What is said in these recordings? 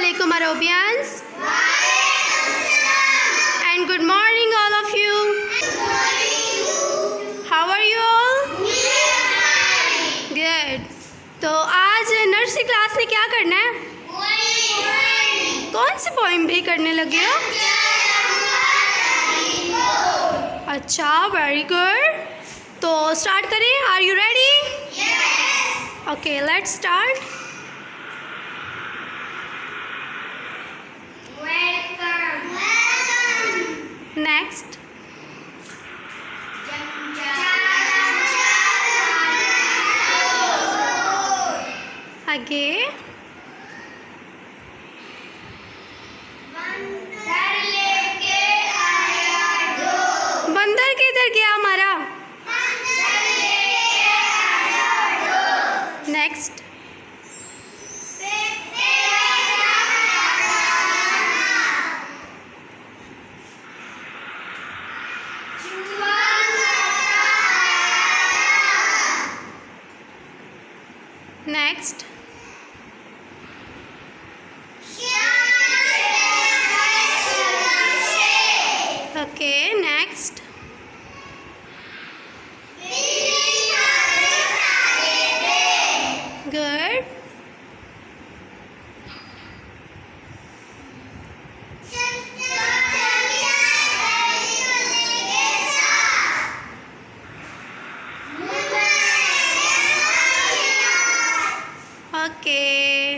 alaikum Arabians. And good morning all of you. How are you all? Good. तो आज nursery class में क्या करना है? कौन सी पोइम भी करने लगे हो? अच्छा, वेरी गुड. तो स्टार्ट करें. Are you ready? Okay, let's start. Next. Again. बंदर किधर गया हमारा? Next. Next. Okay, next. Good. Okay,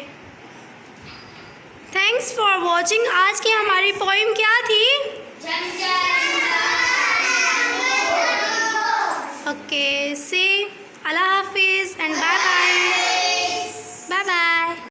thanks for watching. आज की हमारी पोइम क्या थी? ओके, से अल्लाह हाफिज़ एंड बाय.